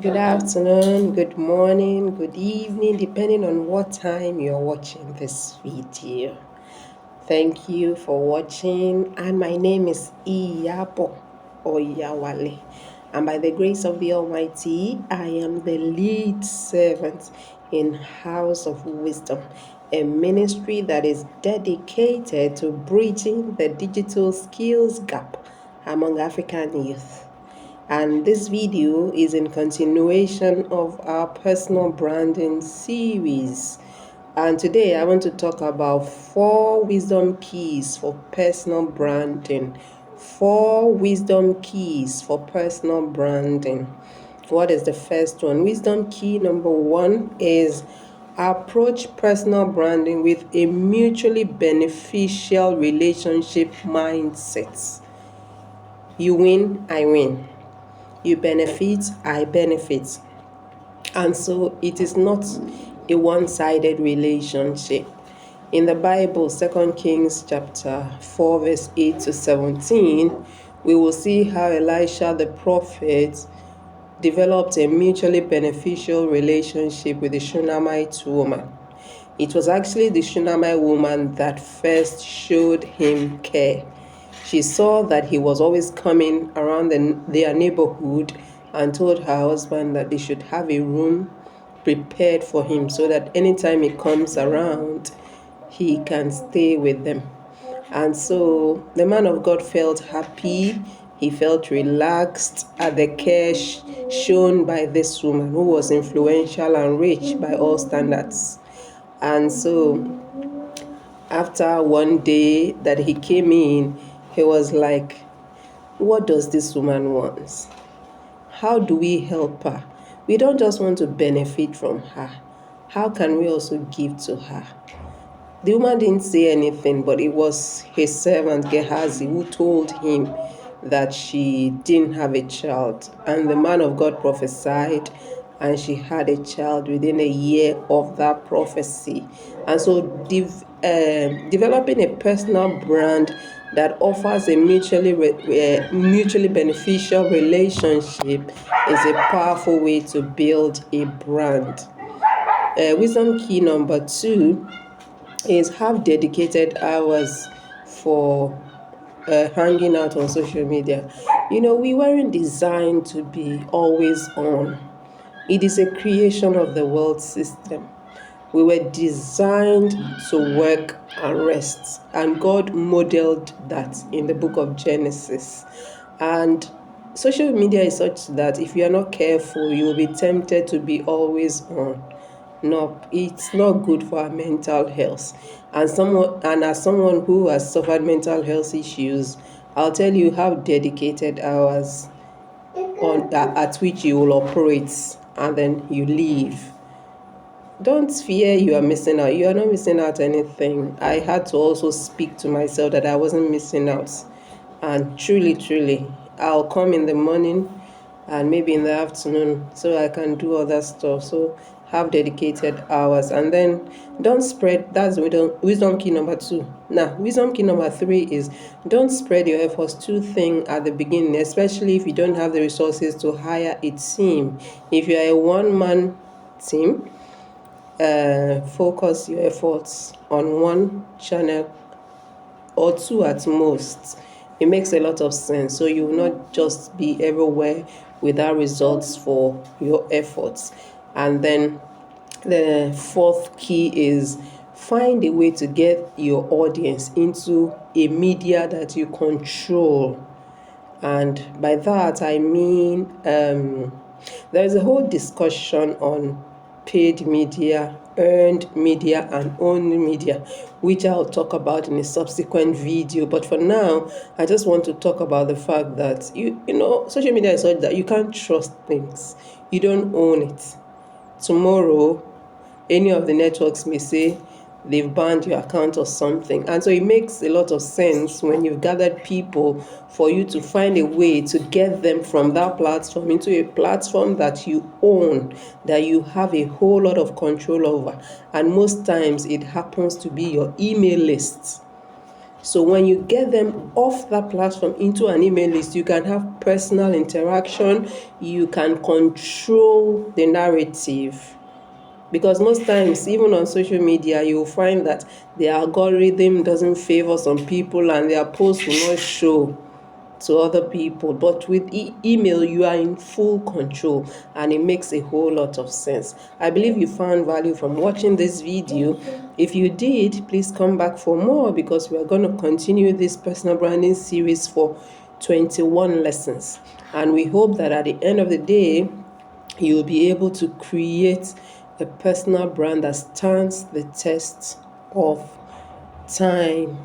Good afternoon, good morning, good evening, depending on what time you're watching this video. Thank you for watching, and my name is Iyabo Oyawale. And by the grace of the Almighty, I am the lead servant in House of Wisdom, a ministry that is dedicated to bridging the digital skills gap among African youth. And this video is in continuation of our personal branding series. And today I want to talk about 4 wisdom keys for personal branding. 4 wisdom keys for personal branding. What is the first one? Wisdom key number 1 is approach personal branding with a mutually beneficial relationship mindset. You win, I win. You benefit, I benefit. And so it is not a one-sided relationship. In the Bible, 2 Kings chapter 4, verse 8 to 17, we will see how Elisha the prophet developed a mutually beneficial relationship with the Shunamite woman. It was actually the Shunamite woman that first showed him care. She saw that he was always coming around their neighborhood and told her husband that they should have a room prepared for him so that anytime he comes around, he can stay with them. And so the man of God felt happy. He felt relaxed at the care shown by this woman who was influential and rich by all standards. And so after one day that he came in, he was like, what does this woman want? How do we help her? We don't just want to benefit from her. How can we also give to her? The woman didn't say anything, but it was his servant Gehazi who told him that she didn't have a child. And the man of God prophesied, and she had a child within a year of that prophecy. And so developing a personal brand that offers a mutually beneficial relationship is a powerful way to build a brand. Wisdom key number 2 is have dedicated hours for hanging out on social media. We weren't designed to be always on. It is a creation of the world system. We were designed to work and rest, and God modeled that in the book of Genesis. And social media is such that if you are not careful, you will be tempted to be always on. No, it's not good for our mental health. And as someone who has suffered mental health issues, I'll tell you how dedicated hours at which you will operate, and then you leave. Don't fear you are missing out. You are not missing out anything. I had to also speak to myself that I wasn't missing out. And truly, I'll come in the morning and maybe in the afternoon so I can do other stuff. So have dedicated hours, and then don't spread. That's wisdom key number 2. Now, wisdom key number 3 is don't spread your efforts too thin at the beginning, especially if you don't have the resources to hire a team. If you are a one-man team, focus your efforts on one channel or 2 at most. It makes a lot of sense. So you will not just be everywhere without results for your efforts. And then the 4th key is find a way to get your audience into a media that you control. And by that I mean there's a whole discussion on paid media, earned media, and owned media, which I'll talk about in a subsequent video. But for now, I just want to talk about the fact that social media is such that you can't trust things. You don't own it. Tomorrow, any of the networks may say they've banned your account or something. And so it makes a lot of sense when you've gathered people for you to find a way to get them from that platform into a platform that you own, that you have a whole lot of control over. And most times it happens to be your email list. So when you get them off that platform into an email list, you can have personal interaction, you can control the narrative. Because most times, even on social media, you'll find that the algorithm doesn't favor some people and their posts will not show to other people. But with email, you are in full control and it makes a whole lot of sense. I believe you found value from watching this video. If you did, please come back for more, because we are going to continue this personal branding series for 21 lessons. And we hope that at the end of the day, you'll be able to create a personal brand that stands the test of time.